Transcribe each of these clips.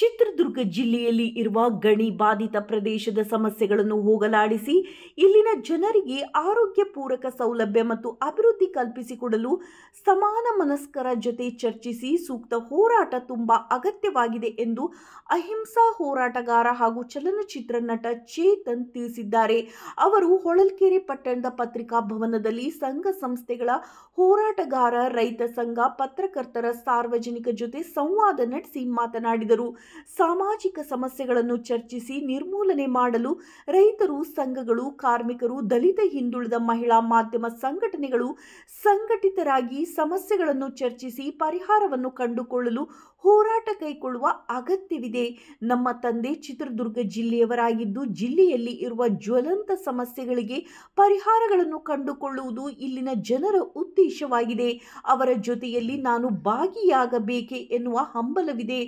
ಚಿತ್ರದುರ್ಗ ಜಿಲ್ಲೆಯಲ್ಲಿ ಇರುವ ಗಣಿ ಬಾಧಿತ ಪ್ರದೇಶದ ಸಮಸ್ಯೆಗಳನ್ನು ಹೋಗಲಾಡಿಸಿ ಇಲ್ಲಿನ ಜನರಿಗೆ ಆರೋಗ್ಯ ಪೂರಕ ಸೌಲಭ್ಯ ಮತ್ತು ಅಭಿವೃದ್ಧಿ ಕಲ್ಪಿಸಿಕೊಡಲು ಸಮಾನ ಮನಸ್ಕರ ಜೊತೆ ಚರ್ಚಿಸಿ ಸೂಕ್ತ ಹೋರಾಟ ತುಂಬಾ ಅಗತ್ಯವಾಗಿದೆ ಎಂದು ಅಹಿಂಸಾ ಹೋರಾಟಗಾರ ಹಾಗೂ ಚಲನಚಿತ್ರ ನಟ ಚೇತನ್ ತಿಳಿಸಿದ್ದಾರೆ. ಅವರು ಹೊಳಲ್ಕೆರೆ ಪಟ್ಟಣದ ಪತ್ರಿಕಾ ಭವನದಲ್ಲಿ ಸಂಘ ಸಂಸ್ಥೆಗಳ ಹೋರಾಟಗಾರ, ರೈತ ಸಂಘ, ಪತ್ರಕರ್ತರ, ಸಾರ್ವಜನಿಕ ಜೊತೆ ಸಂವಾದ ನಡೆಸಿ ಮಾತನಾಡಿದರು. ಸಾಮಾಜಿಕ ಸಮಸ್ಯೆಗಳನ್ನು ಚರ್ಚಿಸಿ ನಿರ್ಮೂಲನೆ ಮಾಡಲು ರೈತರು, ಸಂಘಗಳು, ಕಾರ್ಮಿಕರು, ದಲಿತ, ಹಿಂದುಳಿದ, ಮಹಿಳಾ, ಮಾಧ್ಯಮ ಸಂಘಟನೆಗಳು ಸಂಘಟಿತರಾಗಿ ಸಮಸ್ಯೆಗಳನ್ನು ಚರ್ಚಿಸಿ ಪರಿಹಾರವನ್ನು ಕಂಡುಕೊಳ್ಳಲು ಹೋರಾಟ ಕೈಗೊಳ್ಳುವ ಅಗತ್ಯವಿದೆ. ನಮ್ಮ ತಂದೆ ಚಿತ್ರದುರ್ಗ ಜಿಲ್ಲೆಯವರಾಗಿದ್ದು ಜಿಲ್ಲೆಯಲ್ಲಿ ಇರುವ ಜ್ವಲಂತ ಸಮಸ್ಯೆಗಳಿಗೆ ಪರಿಹಾರಗಳನ್ನು ಕಂಡುಕೊಳ್ಳುವುದು ಇಲ್ಲಿನ ಜನರ ಉದ್ದೇಶವಾಗಿದೆ. ಅವರ ಜೊತೆಯಲ್ಲಿ ನಾನು ಭಾಗಿಯಾಗಬೇಕೆ ಎನ್ನುವ ಹಂಬಲವಿದೆ.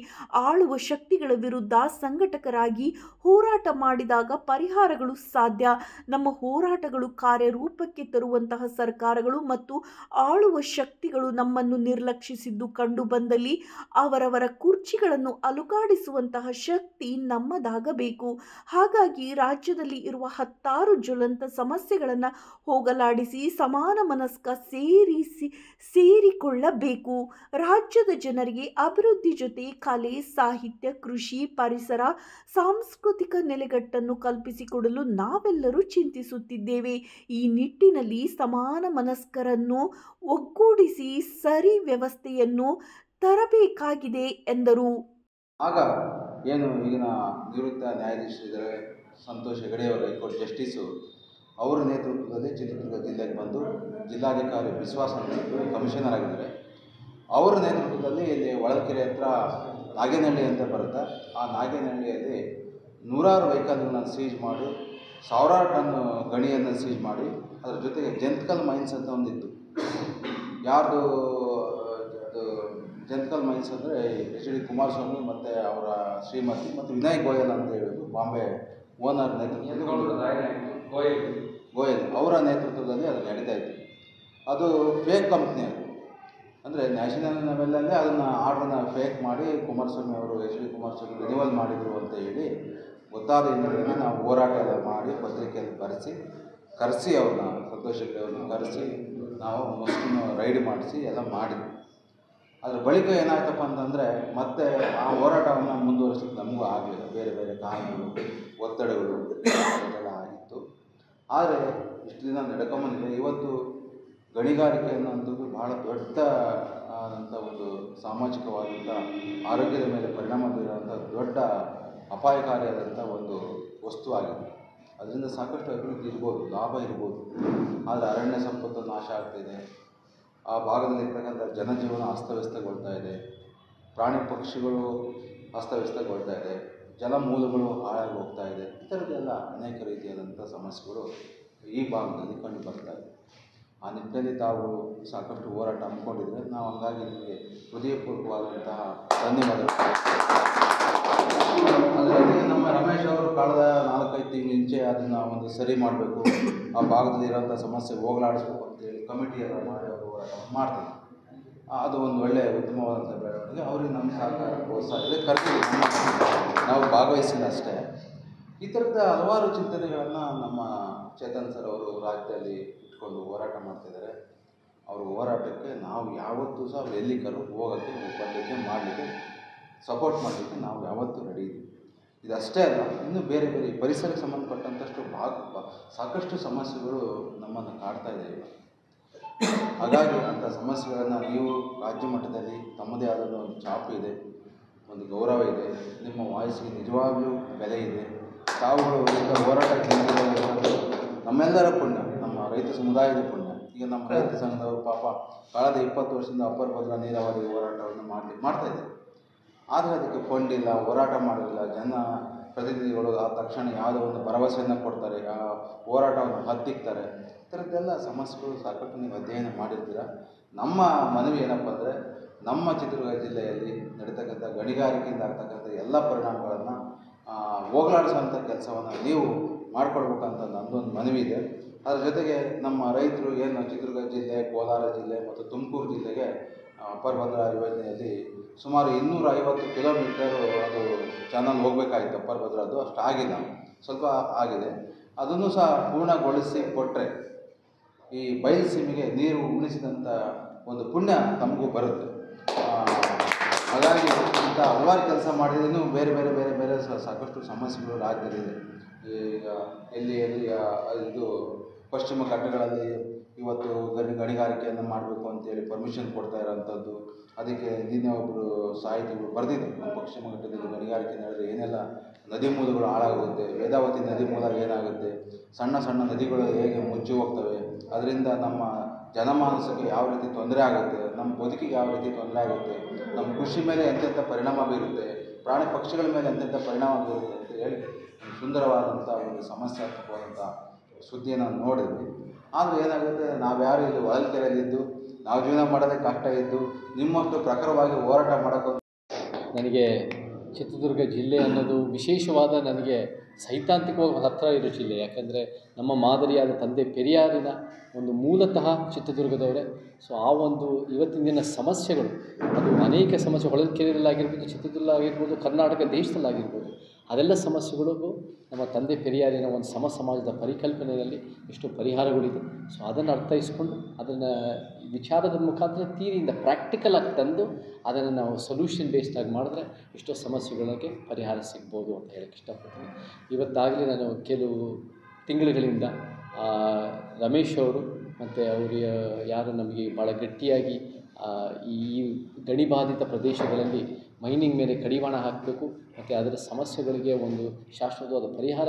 ಆಳುವ ಶಕ್ತಿಗಳ ವಿರುದ್ಧ ಸಂಘಟಕರಾಗಿ ಹೋರಾಟ ಮಾಡಿದಾಗ ಪರಿಹಾರಗಳು ಸಾಧ್ಯ. ನಮ್ಮ ಹೋರಾಟಗಳು ಕಾರ್ಯರೂಪಕ್ಕೆ ತರುವಂತಹ ಸರ್ಕಾರಗಳು ಮತ್ತು ಆಳುವ ಶಕ್ತಿಗಳು ನಮ್ಮನ್ನು ನಿರ್ಲಕ್ಷಿಸಿದ್ದು ಕಂಡು ಬಂದಲ್ಲಿ ಅವರವರ ಕುರ್ಚಿಗಳನ್ನು ಅಲುಗಾಡಿಸುವಂತಹ ಶಕ್ತಿ ನಮ್ಮದಾಗಬೇಕು. ಹಾಗಾಗಿ ರಾಜ್ಯದಲ್ಲಿ ಇರುವ 10 ಜ್ವಲಂತ ಸಮಸ್ಯೆಗಳನ್ನು ಹೋಗಲಾಡಿಸಿ ಸಮಾನ ಮನಸ್ಕ ಸೇರಿಕೊಳ್ಳಬೇಕು. ರಾಜ್ಯದ ಜನರಿಗೆ ಅಭಿವೃದ್ಧಿ ಜೊತೆ ಕಲೆ, ಸಾಹಿತ್ಯ, ಕೃಷಿ, ಪರಿಸರ, ಸಾಂಸ್ಕೃತಿಕ ನೆಲೆಗಟ್ಟನ್ನು ಕಲ್ಪಿಸಿಕೊಡಲು ನಾವೆಲ್ಲರೂ ಚಿಂತಿಸುತ್ತಿದ್ದೇವೆ. ಈ ನಿಟ್ಟಿನಲ್ಲಿ ಸಮಾನ ಮನಸ್ಕರನ್ನು ಒಗ್ಗೂಡಿಸಿ ಸರಿ ವ್ಯವಸ್ಥೆಯನ್ನು ತರಬೇಕಾಗಿದೆ ಎಂದರು. ಆಗ ಏನು ಈಗಿನ ನಿವೃತ್ತ ನ್ಯಾಯಾಧೀಶರಿದ್ದಾರೆ ಸಂತೋಷ್ ಹೆಗಡೆಯವರು, ಹೈಕೋರ್ಟ್ ಜಸ್ಟಿಸು, ಅವರ ನೇತೃತ್ವದಲ್ಲಿ ಚಿತ್ರದುರ್ಗ ಜಿಲ್ಲೆಗೆ ಬಂದು ಜಿಲ್ಲಾಧಿಕಾರಿ ವಿಶ್ವಾಸ ಕಮಿಷನರ್ ಆಗಿದ್ದಾರೆ. ಅವರ ನೇತೃತ್ವದಲ್ಲಿ ಇಲ್ಲಿ ಹೊಳಲ್ಕೆರೆ ಹತ್ರ ನಾಗೇನಹಳ್ಳಿ ಅಂತ ಬರುತ್ತೆ. ಆ ನಾಗೇನಹಳ್ಳಿಯಲ್ಲಿ ನೂರಾರು ವೆಹಿಕಲ್ಗಳನ್ನು ಸೀಜ್ ಮಾಡಿ, ಸಾವಿರಾರು ಟನ್ ಗಣಿಯನ್ನು ಸೀಜ್ ಮಾಡಿ, ಅದರ ಜೊತೆಗೆ ಜಂತ್ಕಲ್ ಮೈನ್ಸ್ ಅಂತ ಒಂದಿತ್ತು. ಯಾರ್ದು ಅದು ಜಂತ್ಕಲ್ ಮೈನ್ಸ್ ಅಂದರೆ HD ಕುಮಾರಸ್ವಾಮಿ ಮತ್ತು ಅವರ ಶ್ರೀಮತಿ ಮತ್ತು ವಿನಯ್ ಗೋಯಲ್ ಅಂತ ಹೇಳಿದ್ರು, ಬಾಂಬೆ ಓನರ್ ಗೋಯಲ್ ಅವರ ನೇತೃತ್ವದಲ್ಲಿ ಅದು ನಡೀತಾ ಇತ್ತು. ಅದು ಫೇಕ್ ಕಂಪ್ನಿ. ಅದು ಅಂದರೆ ನ್ಯಾಷನಲ್ ಲೆವೆಲಲ್ಲೇ ಅದನ್ನು ಆರ್ಡ್ರನ್ನ ಫೇಕ್ ಮಾಡಿ ಕುಮಾರಸ್ವಾಮಿ ಅವರು HD ಕುಮಾರಸ್ವಾಮಿ ರಿನಿವಲ್ ಮಾಡಿದರು ಅಂತ ಹೇಳಿ ಗೊತ್ತಾದ ಹಿನ್ನೆಲೆಯಲ್ಲಿ ನಾವು ಹೋರಾಟ ಎಲ್ಲ ಮಾಡಿ ಪತ್ರಿಕೆಯಲ್ಲಿ ಕರೆಸಿ ಅವ್ರನ್ನ ಸಂತೋಷ್ ಹೆಗ್ಡೆ ಅವ್ರನ್ನ ಕರೆಸಿ ನಾವು ಮಸ್ಟನ್ನು ರೈಡ್ ಮಾಡಿಸಿ ಎಲ್ಲ ಮಾಡಿದ್ವಿ. ಅದ್ರ ಬಳಿಕ ಏನಾಯ್ತಪ್ಪ ಅಂತಂದರೆ ಮತ್ತೆ ಆ ಹೋರಾಟವನ್ನು ಮುಂದುವರಿಸಲಿಕ್ಕೆ ನಮಗೂ ಆಗಲಿಲ್ಲ. ಬೇರೆ ಬೇರೆ ಕಾರಣಗಳು, ಒತ್ತಡಗಳು ಎಲ್ಲ ಆಗಿತ್ತು. ಆದರೆ ಇಷ್ಟು ದಿನ ನಡ್ಕೊಂಬಂದಿದೆ. ಇವತ್ತು ಗಣಿಗಾರಿಕೆ ಅನ್ನೋಂಥದ್ದು ಬಹಳ ದೊಡ್ಡ ಆದಂಥ ಒಂದು ಸಾಮಾಜಿಕವಾದಂಥ ಆರೋಗ್ಯದ ಮೇಲೆ ಪರಿಣಾಮ ಬೀರುವಂಥ ದೊಡ್ಡ ಅಪಾಯಕಾರಿಯಾದಂಥ ಒಂದು ವಸ್ತು ಆಗಿದೆ. ಅದರಿಂದ ಸಾಕಷ್ಟು ಅಭಿವೃದ್ಧಿ ಇರ್ಬೋದು, ಲಾಭ ಇರ್ಬೋದು. ಆದರೆ ಅರಣ್ಯ ಸಂಪತ್ತು ನಾಶ ಆಗ್ತಾಯಿದೆ. ಆ ಭಾಗದಲ್ಲಿರ್ತಕ್ಕಂಥ ಜನಜೀವನ ಅಸ್ತವ್ಯಸ್ತಗೊಳ್ತಾ ಇದೆ. ಪ್ರಾಣಿ ಪಕ್ಷಿಗಳು ಅಸ್ತವ್ಯಸ್ತಗೊಳ್ತಾ ಇದೆ. ಜಲಮೂಲಗಳು ಹಾಳಾಗಿ ಹೋಗ್ತಾ ಇದೆ. ಈ ಥರದ್ದೆಲ್ಲ ಅನೇಕ ರೀತಿಯಾದಂಥ ಸಮಸ್ಯೆಗಳು ಈ ಭಾಗದಲ್ಲಿ ಕಂಡು ಬರ್ತಾ ಇದೆ. ಆ ನಿಟ್ಟಿನಲ್ಲಿ ತಾವು ಸಾಕಷ್ಟು ಹೋರಾಟ ಹಮ್ಮಿಕೊಂಡಿದ್ರೆ ನಾವು ಹಂಗಾಗಿ ನಿಮಗೆ ಹೃದಯಪೂರ್ವಕವಾದಂತಹ ಧನ್ಯವಾದಗಳು. ಅದರಲ್ಲಿ ನಮ್ಮ ರಮೇಶ್ ಅವರು ಕಳೆದ 4-5 ತಿಂಗಳ ಮುಂಚೆ ಅದನ್ನು ಒಂದು ಸರಿ ಮಾಡಬೇಕು, ಆ ಭಾಗದಲ್ಲಿ ಇರೋಂಥ ಸಮಸ್ಯೆ ಹೋಗಲಾಡಿಸ್ಬೇಕು ಅಂತೇಳಿ ಕಮಿಟಿಯೆಲ್ಲ ಮಾಡಿ ಅವರು ಹೋರಾಟವನ್ನು ಮಾಡ್ತಾರೆ. ಅದು ಒಂದು ಒಳ್ಳೆಯ ಉತ್ತಮವಾದಂಥ ಬೆಳವಣಿಗೆ. ಅವ್ರಿಗೆ ನಮ್ಮ ಸಹಕಾರ ಪ್ರೋತ್ಸಾಹ ಇದೆ. ಕರೆಕ್ಟ್ ನಾವು ಭಾಗವಹಿಸಿಲ್ಲ ಅಷ್ಟೇ. ಈ ಥರದ ಹಲವಾರು ಚಿಂತನೆಗಳನ್ನು ನಮ್ಮ ಚೇತನ್ ಸರ್ ಅವರು ರಾಜ್ಯದಲ್ಲಿ ಇಟ್ಕೊಂಡು ಹೋರಾಟ ಮಾಡ್ತಿದ್ದಾರೆ. ಅವ್ರ ಹೋರಾಟಕ್ಕೆ ನಾವು ಯಾವತ್ತೂ ಸಹ ಅವ್ರು ಎಲ್ಲಿ ಹೋಗೋಕ್ಕೆ, ಬರಲಿಕ್ಕೆ, ಮಾಡಲಿಕ್ಕೆ, ಸಪೋರ್ಟ್ ಮಾಡಲಿಕ್ಕೆ ನಾವು ಯಾವತ್ತೂ ರೆಡಿ ಇದ್ದೀವಿ. ಇದಷ್ಟೇ ಅಲ್ಲ, ಇನ್ನೂ ಬೇರೆ ಬೇರೆ ಪರಿಸರಕ್ಕೆ ಸಂಬಂಧಪಟ್ಟಂಥಷ್ಟು ಸಾಕಷ್ಟು ಸಮಸ್ಯೆಗಳು ನಮ್ಮನ್ನು ಕಾಡ್ತಾ ಇದೆ. ಹಾಗಾಗಿ ಅಂಥ ಸಮಸ್ಯೆಗಳನ್ನು ನೀವು ರಾಜ್ಯ ಮಟ್ಟದಲ್ಲಿ ತಮ್ಮದೇ ಆದಂಥ ಒಂದು ಛಾಪು ಇದೆ, ಒಂದು ಗೌರವ ಇದೆ, ನಿಮ್ಮ ವಾಯ್ಸ್ಗೆ ನಿಜವಾಗ್ಲೂ ಬೆಲೆ ಇದೆ. ತಾವುಗಳು ಈಗ ಹೋರಾಟಕ್ಕೆ ನಮ್ಮೆಲ್ಲರ ಪುಣ್ಯ, ನಮ್ಮ ರೈತ ಸಮುದಾಯದ ಪುಣ್ಯ. ಈಗ ನಮ್ಮ ರೈತ ಸಂಘದವರು ಪಾಪ ಕಳೆದ 20 ವರ್ಷದಿಂದ ಅಪ್ಪರ್ ಭದ್ರಾ ನೀರಾವರಿ ಹೋರಾಟವನ್ನು ಮಾಡ್ತಾಯಿದ್ದಾರೆ. ಆದರೆ ಅದಕ್ಕೆ ಫಂಡ್ ಇಲ್ಲ, ಹೋರಾಟ ಮಾಡೋದಿಲ್ಲ. ಜನ ಪ್ರತಿನಿಧಿಗಳು ಆ ತಕ್ಷಣ ಯಾವುದೋ ಒಂದು ಭರವಸೆಯನ್ನು ಕೊಡ್ತಾರೆ, ಆ ಹೋರಾಟವನ್ನು ಹತ್ತಿಕ್ತಾರೆ. ಈ ಥರದ್ದೆಲ್ಲ ಸಮಸ್ಯೆಗಳು ಸಾಕಷ್ಟು ನೀವು ಅಧ್ಯಯನ ಮಾಡಿರ್ತೀರ. ನಮ್ಮ ಮನವಿ ಏನಪ್ಪ ಅಂದರೆ, ನಮ್ಮ ಚಿತ್ರದುರ್ಗ ಜಿಲ್ಲೆಯಲ್ಲಿ ನಡೀತಕ್ಕಂಥ ಗಣಿಗಾರಿಕೆಯಿಂದ ಆಗ್ತಕ್ಕಂಥ ಎಲ್ಲ ಪರಿಣಾಮಗಳನ್ನು ಹೋಗಲಾಡಿಸುವಂಥ ಕೆಲಸವನ್ನು ನೀವು ಮಾಡಿಕೊಡ್ಬೇಕಂತ ನನ್ನದೊಂದು ಮನವಿ ಇದೆ. ಅದರ ಜೊತೆಗೆ ನಮ್ಮ ರೈತರು ಏನು ಚಿತ್ರದುರ್ಗ ಜಿಲ್ಲೆ, ಕೋಲಾರ ಜಿಲ್ಲೆ ಮತ್ತು ತುಮಕೂರು ಜಿಲ್ಲೆಗೆ ಅಪ್ಪರ್ ಭದ್ರಾ ಯೋಜನೆಯಲ್ಲಿ ಸುಮಾರು 250 ಕಿಲೋಮೀಟರು ಅದು ಚಾನಲ್ ಹೋಗಬೇಕಾಗಿತ್ತು ಅಪ್ಪರ್ ಭದ್ರಾ, ಅದು ಅಷ್ಟು ಆಗಿಲ್ಲ, ಸ್ವಲ್ಪ ಆಗಿದೆ. ಅದನ್ನು ಸಹ ಪೂರ್ಣಗೊಳಿಸಿ ಕೊಟ್ಟರೆ ಈ ಬಯಲುಸೀಮೆಗೆ ನೀರು ಉಣಿಸಿದಂಥ ಒಂದು ಪುಣ್ಯ ನಮಗೂ ಬರುತ್ತೆ. ಹಾಗಾಗಿ ಇಂಥ ಹಲವಾರು ಕೆಲಸ ಮಾಡಿದ್ರೆ ಇನ್ನೂ ಬೇರೆ ಬೇರೆ ಬೇರೆ ಬೇರೆ ಸಾಕಷ್ಟು ಸಮಸ್ಯೆಗಳು ರಾಜ್ಯದಲ್ಲಿದೆ. ಈಗ ಎಲ್ಲಿ ಇದು ಪಶ್ಚಿಮ ಘಟ್ಟಗಳಲ್ಲಿ ಇವತ್ತು ಗಣಿಗಾರಿಕೆಯನ್ನು ಮಾಡಬೇಕು ಅಂತೇಳಿ ಪರ್ಮಿಷನ್ ಕೊಡ್ತಾ ಇರೋವಂಥದ್ದು. ಅದಕ್ಕೆ ನಿನ್ನೆ ಒಬ್ಬರು ಸಾಹಿತಿಗಳು ಬರೆದಿದ್ದರು, ಪಶ್ಚಿಮ ಘಟ್ಟದಲ್ಲಿ ಗಣಿಗಾರಿಕೆ ನಡೆದರೆ ಏನೆಲ್ಲ ನದಿ ಮೂಲಗಳು ಹಾಳಾಗುತ್ತೆ, ವೇದಾವತಿ ನದಿ ಮೂಲ ಏನಾಗುತ್ತೆ, ಸಣ್ಣ ಸಣ್ಣ ನದಿಗಳು ಹೇಗೆ ಮುಚ್ಚಿ ಹೋಗ್ತವೆ, ಅದರಿಂದ ನಮ್ಮ ಜನಮಾನಸಕ್ಕೆ ಯಾವ ರೀತಿ ತೊಂದರೆ ಆಗುತ್ತೆ, ನಮ್ಮ ಬದುಕಿಗೆ ಯಾವ ರೀತಿ ತೊಂದರೆ ಆಗುತ್ತೆ, ನಮ್ಮ ಕೃಷಿ ಮೇಲೆ ಎಂತೆಂಥ ಪರಿಣಾಮ ಬೀರುತ್ತೆ, ಪ್ರಾಣಿ ಪಕ್ಷಿಗಳ ಮೇಲೆ ಎಂತೆಂಥ ಪರಿಣಾಮ ಬೀರುತ್ತೆ ಅಂತ ಹೇಳಿ ಸುಂದರವಾದಂಥ ಒಂದು ಸಮಸ್ಯಾತ್ಮಕವಾದಂಥ ಸುದ್ದಿಯನ್ನು ನೋಡಿದ್ವಿ. ಆದರೆ ಏನಾಗುತ್ತೆ, ನಾವ್ಯಾರು ಇಲ್ಲಿ ಹೊಳಲ್ಕೆರೆಯಲ್ಲಿದ್ದು ನಾವು ಜೀವನ ಮಾಡೋದೇ ಕಷ್ಟ ಇದ್ದು ನಿಮ್ಮಷ್ಟು ಪ್ರಖರವಾಗಿ ಹೋರಾಟ ಮಾಡೋಕ್ಕೆ ನನಗೆ ಚಿತ್ರದುರ್ಗ ಜಿಲ್ಲೆ ಅನ್ನೋದು ವಿಶೇಷವಾದ, ನನಗೆ ಸೈದ್ಧಾಂತಿಕವಾಗಿ ಹತ್ತಿರ ಇರೋ ಜಿಲ್ಲೆ. ಯಾಕೆಂದರೆ ನಮ್ಮ ಮಾದರಿಯಾದ ತಂದೆ ಪೆರಿಯಾರಿನ ಒಂದು ಮೂಲತಃ ಚಿತ್ರದುರ್ಗದವರೇ. ಸೊ ಆ ಒಂದು ಇವತ್ತಿನ ದಿನ ಸಮಸ್ಯೆಗಳು, ಅದು ಅನೇಕ ಸಮಸ್ಯೆ ಹೊಳಲ್ಕೆರೆಯಲ್ಲಾಗಿರ್ಬೋದು, ಚಿತ್ರದುರ್ಗ ಆಗಿರ್ಬೋದು, ಕರ್ನಾಟಕ ದೇಶದಲ್ಲಾಗಿರ್ಬೋದು, ಅದೆಲ್ಲ ಸಮಸ್ಯೆಗಳಿಗೂ ನಮ್ಮ ತಂದೆ ಪೆರಿಯಾರಿನ ಒಂದು ಸಮಾಜದ ಪರಿಕಲ್ಪನೆಯಲ್ಲಿ ಎಷ್ಟು ಪರಿಹಾರಗಳಿದೆ. ಸೊ ಅದನ್ನು ಅರ್ಥೈಸ್ಕೊಂಡು ಅದನ್ನು ವಿಚಾರದ ಮುಖಾಂತರ ಥಿಯರಿಯಿಂದ ಪ್ರಾಕ್ಟಿಕಲ್ ಆಗಿ ತಂದು ಅದನ್ನು ನಾವು ಸೊಲ್ಯೂಷನ್ ಬೇಸ್ಡಾಗಿ ಮಾಡಿದ್ರೆ ಎಷ್ಟೋ ಸಮಸ್ಯೆಗಳಿಗೆ ಪರಿಹಾರ ಸಿಗ್ಬೋದು ಅಂತ ಹೇಳಕ್ಕೆ ಇಷ್ಟಪಡ್ತೀನಿ. ಇವತ್ತಾಗಲೇ ನಾನು ಕೆಲವು ತಿಂಗಳುಗಳಿಂದ ರಮೇಶ್ ಅವರು ಮತ್ತು ಅವರು ಯಾರು ನಮಗೆ ಭಾಳ ಗಟ್ಟಿಯಾಗಿ ಈ ಗಣಿಬಾಧಿತ ಪ್ರದೇಶಗಳಲ್ಲಿ ಮೈನಿಂಗ್ ಮೇಲೆ ಕಡಿವಾಣ ಹಾಕಬೇಕು ಮತ್ತು ಅದರ ಸಮಸ್ಯೆಗಳಿಗೆ ಒಂದು ಶಾಶ್ವತವಾದ ಪರಿಹಾರ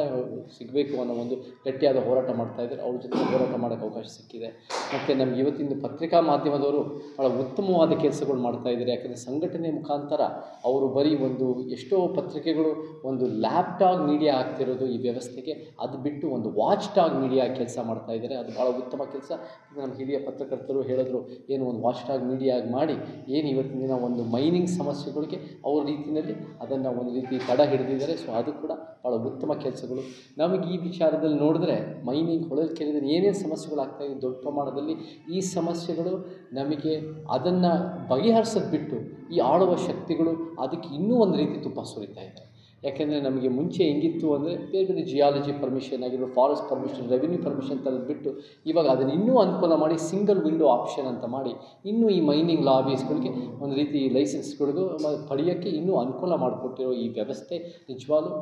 ಸಿಗಬೇಕು ಅನ್ನೋ ಒಂದು ಗಟ್ಟಿಯಾದ ಹೋರಾಟ ಮಾಡ್ತಾಯಿದ್ದಾರೆ. ಅವ್ರ ಜೊತೆ ಹೋರಾಟ ಮಾಡೋಕ್ಕೆ ಅವಕಾಶ ಸಿಕ್ಕಿದೆ. ಮತ್ತು ನಮ್ಗೆ ಇವತ್ತಿನ ಪತ್ರಿಕಾ ಮಾಧ್ಯಮದವರು ಭಾಳ ಉತ್ತಮವಾದ ಕೆಲಸಗಳು ಮಾಡ್ತಾಯಿದ್ದಾರೆ. ಯಾಕಂದರೆ ಸಂಘಟನೆ ಮುಖಾಂತರ ಅವರು ಬರೀ ಒಂದು ಎಷ್ಟೋ ಪತ್ರಿಕೆಗಳು ಒಂದು ಲ್ಯಾಪ್ಟಾಪ್ ಮೀಡಿಯಾ ಆಗ್ತಿರೋದು ಈ ವ್ಯವಸ್ಥೆಗೆ, ಅದು ಬಿಟ್ಟು ಒಂದು ವಾಚ್ ಟಾಗ್ ಮೀಡಿಯಾ ಕೆಲಸ ಮಾಡ್ತಾಯಿದ್ದಾರೆ. ಅದು ಭಾಳ ಉತ್ತಮ ಕೆಲಸ. ನಮ್ಮ ಹಿರಿಯ ಪತ್ರಕರ್ತರು ಹೇಳಿದ್ರು, ಏನು ಒಂದು ವಾಚ್ ಟಾಗ್ ಮೀಡಿಯಾ ಆಗಿ ಮಾಡಿ ಏನು ಇವತ್ತಿನ ದಿನ ಒಂದು ಮೈನಿಂಗ್ ಸಮಸ್ಯೆಗಳಿಗೆ ಅವ್ರ ರೀತಿಯಲ್ಲಿ ಅದನ್ನು ಒಂದು ರೀತಿ ತಡ ಹಿಡಿದಿದ್ದಾರೆ. ಸೊ ಅದು ಕೂಡ ಭಾಳ ಉತ್ತಮ ಕೆಲಸಗಳು. ನಮಗೆ ಈ ವಿಚಾರದಲ್ಲಿ ನೋಡಿದ್ರೆ ಮೈನಿಂಗ್ ಹೊಳಲ್ಕೆರೆಯಲ್ಲಿ ಏನೇನು ಸಮಸ್ಯೆಗಳಾಗ್ತಾಯಿದೆ ದೊಡ್ಡ ಪ್ರಮಾಣದಲ್ಲಿ, ಈ ಸಮಸ್ಯೆಗಳು ನಮಗೆ ಅದನ್ನು ಬಗೆಹರಿಸೋದು ಬಿಟ್ಟು ಈ ಆಳುವ ಶಕ್ತಿಗಳು ಅದಕ್ಕೆ ಇನ್ನೂ ಒಂದು ರೀತಿ ತುಪ್ಪ ಸುರಿತಾ ಇದೆ. ಯಾಕೆಂದರೆ ನಮಗೆ ಮುಂಚೆ ಹೆಂಗಿತ್ತು ಅಂದರೆ ಬೇರೆ ಬೇರೆ ಜಿಯಾಲಜಿ ಪರ್ಮಿಷನ್ ಆಗಿರ್ಬೋದು, ಫಾರೆಸ್ಟ್ ಪರ್ಮಿಷನ್, ರೆವಿನ್ಯೂ ಪರ್ಮಿಷನ್ ತರದ್ದು ಬಿಟ್ಟು ಇವಾಗ ಅದನ್ನು ಇನ್ನೂ ಅನುಕೂಲ ಮಾಡಿ ಸಿಂಗಲ್ ವಿಂಡೋ ಆಪ್ಷನ್ ಅಂತ ಮಾಡಿ ಇನ್ನೂ ಈ ಮೈನಿಂಗ್ ಲಾಬೀಸ್ಗಳಿಗೆ ಒಂದು ರೀತಿ ಲೈಸೆನ್ಸ್ಗಳಿಗೂ ಪಡೆಯೋಕ್ಕೆ ಇನ್ನೂ ಅನುಕೂಲ ಮಾಡಿಕೊಟ್ಟಿರೋ ಈ ವ್ಯವಸ್ಥೆ ನಿಜವಾಗ್ಲೂ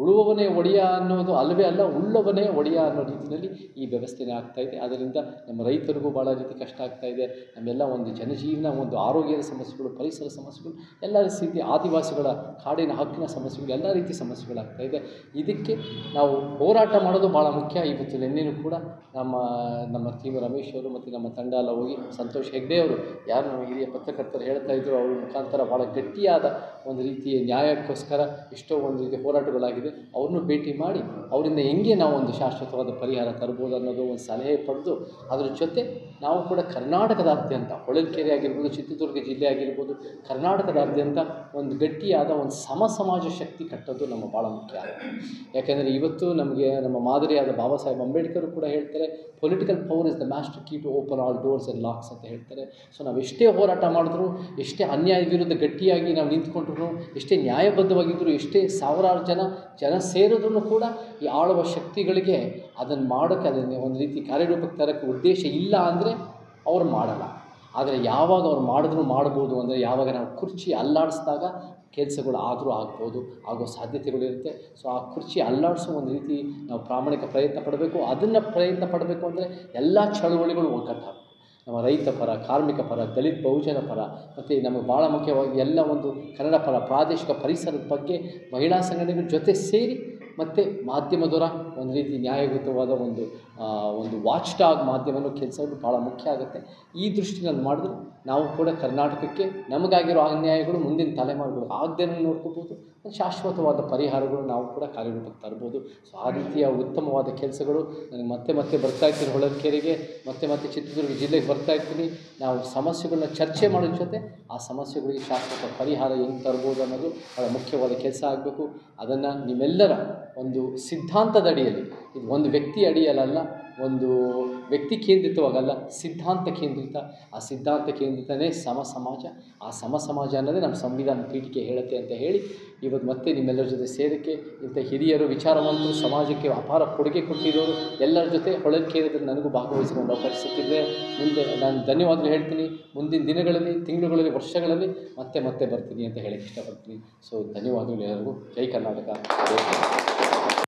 ಉಳುವವನೇ ಒಡೆಯ ಅನ್ನೋದು ಅಲ್ಲವೇ ಅಲ್ಲ, ಉಳ್ಳವನೇ ಒಡೆಯ ಅನ್ನೋ ರೀತಿಯಲ್ಲಿ ಈ ವ್ಯವಸ್ಥೆನೇ ಆಗ್ತಾಯಿದೆ. ಅದರಿಂದ ನಮ್ಮ ರೈತರಿಗೂ ಭಾಳ ರೀತಿ ಕಷ್ಟ ಆಗ್ತಾಯಿದೆ. ನಮ್ಮೆಲ್ಲ ಒಂದು ಜನಜೀವನ, ಒಂದು ಆರೋಗ್ಯದ ಸಮಸ್ಯೆಗಳು, ಪರಿಸರ ಸಮಸ್ಯೆಗಳು, ಎಲ್ಲ ರೀತಿ ಆದಿವಾಸಿಗಳ ಕಾಡಿನ ಹಕ್ಕಿನ ಸಮಸ್ಯೆಗಳು, ಎಲ್ಲ ರೀತಿ ಸಮಸ್ಯೆಗಳಾಗ್ತಾಯಿದೆ. ಇದಕ್ಕೆ ನಾವು ಹೋರಾಟ ಮಾಡೋದು ಭಾಳ ಮುಖ್ಯ. ಇವತ್ತು ನಿನ್ನೆನೂ ಕೂಡ ನಮ್ಮ ಟೀಮ್ ರಮೇಶ್ ಅವರು ಮತ್ತು ನಮ್ಮ ತಂಡ ಎಲ್ಲ ಹೋಗಿ ಸಂತೋಷ್ ಹೆಗ್ಡೆ ಅವರು ಯಾರು ನಮ್ಮ ಹಿರಿಯ ಪತ್ರಕರ್ತರು ಹೇಳ್ತಾಯಿದ್ರು, ಅವ್ರ ಮುಖಾಂತರ ಭಾಳ ಗಟ್ಟಿಯಾದ ಒಂದು ರೀತಿಯ ನ್ಯಾಯಕ್ಕೋಸ್ಕರ ಎಷ್ಟೋ ಒಂದು ರೀತಿ ಹೋರಾಟಗಳಾಗಿದೆ. ಅವ್ರನ್ನೂ ಭೇಟಿ ಮಾಡಿ ಅವರಿಂದ ಹೆಂಗೆ ನಾವು ಒಂದು ಶಾಶ್ವತವಾದ ಪರಿಹಾರ ತರ್ಬೋದು ಅನ್ನೋದು ಒಂದು ಸಲಹೆ ಪಡೆದು, ಅದರ ಜೊತೆ ನಾವು ಕೂಡ ಕರ್ನಾಟಕದಾದ್ಯಂತ ಹೊಳಲ್ಕೆರೆ ಆಗಿರ್ಬೋದು, ಚಿತ್ರದುರ್ಗ ಜಿಲ್ಲೆ ಆಗಿರ್ಬೋದು, ಕರ್ನಾಟಕದಾದ್ಯಂತ ಒಂದು ಗಟ್ಟಿಯಾದ ಒಂದು ಸಮಾಜ ಶಕ್ತಿ ಕಟ್ಟೋದು ನಮ್ಮ ಭಾಳ ಮುಖ್ಯ ಆಗುತ್ತೆ. ಯಾಕೆಂದರೆ ಇವತ್ತು ನಮಗೆ ನಮ್ಮ ಮಾದರಿಯಾದ ಬಾಬಾ ಸಾಹೇಬ್ ಅಂಬೇಡ್ಕರ್ ಕೂಡ ಹೇಳ್ತಾರೆ, political power is the master key to open all doors and locks ಅಂತ ಹೇಳ್ತಾರೆ. ಸೊ ನಾವು ಎಷ್ಟೇ ಹೋರಾಟ ಮಾಡಿದ್ರು, ಎಷ್ಟೇ ಅನ್ಯಾಯ ವಿರುದ್ಧ ಗಟ್ಟಿಯಾಗಿ ನಾವು ನಿಂತ್ಕೊಂಡ್ರು, ಎಷ್ಟೇ ನ್ಯಾಯಬದ್ಧವಾಗಿದ್ದರು, ಎಷ್ಟೇ ಸಾವಿರಾರು ಜನ ಸೇರಿದ್ರೂ ಕೂಡ ಈ ಆಳುವ ಶಕ್ತಿಗಳಿಗೆ ಅದನ್ನು ಮಾಡೋಕ್ಕೆ, ಅದನ್ನು ಒಂದು ರೀತಿ ಕಾರ್ಯರೂಪಕ್ಕೆ ತರೋಕ್ಕೆ ಉದ್ದೇಶ ಇಲ್ಲ ಅಂದರೆ ಅವ್ರು ಮಾಡಲ್ಲ. ಆದರೆ ಯಾವಾಗ ಅವ್ರು ಮಾಡಿದ್ರೂ ಮಾಡ್ಬೋದು ಅಂದರೆ ಯಾವಾಗ ನಾವು ಕುರ್ಚಿ ಅಲ್ಲಾಡಿಸಿದಾಗ ಕೆಲಸಗಳು ಆದರೂ ಆಗ್ಬೋದು, ಆಗೋ ಸಾಧ್ಯತೆಗಳಿರುತ್ತೆ. ಸೊ ಆ ಕುರ್ಚಿ ಅಲ್ಲಾಡಿಸೋ ಒಂದು ರೀತಿ ನಾವು ಪ್ರಾಮಾಣಿಕ ಪ್ರಯತ್ನ ಪಡಬೇಕು. ಅದನ್ನು ಪ್ರಯತ್ನ ಪಡಬೇಕು ಅಂದರೆ ಎಲ್ಲ ಚಳುವಳಿಗಳು ಒಗ್ಗಟ್ಟಾಗಬೇಕು. ನಮ್ಮ ರೈತ ಪರ, ಕಾರ್ಮಿಕ ಪರ, ದಲಿತ ಬಹುಜನ ಪರ, ಮತ್ತು ನಮಗೆ ಭಾಳ ಮುಖ್ಯವಾಗಿ ಎಲ್ಲ ಒಂದು ಕನ್ನಡ ಪರ, ಪ್ರಾದೇಶಿಕ ಪರಿಸರದ ಬಗ್ಗೆ ಮಹಿಳಾ ಸಂಘಟನೆಗಳ ಜೊತೆ ಸೇರಿ ಮತ್ತು ಮಾಧ್ಯಮದವರ ಒಂದು ರೀತಿ ನ್ಯಾಯಯುತವಾದ ಒಂದು ವಾಚ್ ಟಾಗ್ ಮಾಧ್ಯಮದ ಕೆಲಸಗಳು ಭಾಳ ಮುಖ್ಯ ಆಗುತ್ತೆ. ಈ ದೃಷ್ಟಿನಲ್ಲಿ ಮಾಡಿದ್ರೆ ನಾವು ಕೂಡ ಕರ್ನಾಟಕಕ್ಕೆ ನಮಗಾಗಿರೋ ಅನ್ಯಾಯಗಳು ಮುಂದಿನ ತಲೆಮಾರುಗಳು ಆಗದೇನೆ ನೋಡ್ಕೋಬೋದು, ಶಾಶ್ವತವಾದ ಪರಿಹಾರಗಳು ನಾವು ಕೂಡ ಕಾರ್ಯರೂಪಕ್ಕೆ ತರ್ಬೋದು. ಸೊ ಆ ರೀತಿಯ ಉತ್ತಮವಾದ ಕೆಲಸಗಳು ನನಗೆ ಮತ್ತೆ ಬರ್ತಾಯಿರ್ತೀನಿ. ಹೊಳಲ್ಕೆರೆಗೆ ಮತ್ತೆ ಚಿತ್ರದುರ್ಗ ಜಿಲ್ಲೆಗೆ ಬರ್ತಾಯಿರ್ತೀನಿ. ನಾವು ಸಮಸ್ಯೆಗಳನ್ನ ಚರ್ಚೆ ಮಾಡೋದ್ರ ಜೊತೆ ಆ ಸಮಸ್ಯೆಗಳಿಗೆ ಶಾಶ್ವತ ಪರಿಹಾರ ಹೆಂಗೆ ತರ್ಬೋದು ಅನ್ನೋದು ಭಾಳ ಮುಖ್ಯವಾದ ಕೆಲಸ ಆಗಬೇಕು. ಅದನ್ನು ನಿಮ್ಮೆಲ್ಲರ ಒಂದು ಸಿದ್ಧಾಂತದ ಅಡಿಯಲ್ಲಿ, ಇದು ಒಂದು ವ್ಯಕ್ತಿ ಅಡಿಯಲ್ಲ, ಒಂದು ವ್ಯಕ್ತಿ ಕೇಂದ್ರಿತವಾಗಲ್ಲ, ಸಿದ್ಧಾಂತ ಕೇಂದ್ರಿತ. ಆ ಸಿದ್ಧಾಂತ ಕೇಂದ್ರಿತನೇ ಸಮ ಸಮಾಜ. ಆ ಸಮ ಸಮಾಜ ಅನ್ನೋದೇ ನಮ್ಮ ಸಂವಿಧಾನ ಪೀಠಿಕೆ ಹೇಳುತ್ತೆ ಅಂತ ಹೇಳಿ ಇವತ್ತು ಮತ್ತೆ ನಿಮ್ಮೆಲ್ಲರ ಜೊತೆ ಸೇರೋಕ್ಕೆ, ಇಂಥ ಹಿರಿಯರು, ವಿಚಾರವಂತರು, ಸಮಾಜಕ್ಕೆ ಅಪಾರ ಕೊಡುಗೆ ಕೊಟ್ಟಿರೋರು ಎಲ್ಲರ ಜೊತೆ ಹೊಳಲ್ಕೆರೆದ್ರೆ ನನಗೂ ಭಾಗವಹಿಸಿಕೊಂಡು ಅವಕಾಶ ಸಿಕ್ಕಿದ್ರೆ ಮುಂದೆ ನಾನು ಧನ್ಯವಾದಗಳು ಹೇಳ್ತೀನಿ. ಮುಂದಿನ ದಿನಗಳಲ್ಲಿ, ತಿಂಗಳುಗಳಲ್ಲಿ, ವರ್ಷಗಳಲ್ಲಿ ಮತ್ತೆ ಬರ್ತೀನಿ ಅಂತ ಹೇಳಕ್ಕೆ ಇಷ್ಟಪಡ್ತೀನಿ. ಸೊ ಧನ್ಯವಾದಗಳು ಎಲ್ಲರಿಗೂ. ಜೈ ಕರ್ನಾಟಕ, ಜೈ ಕರ್ನಾಟಕ.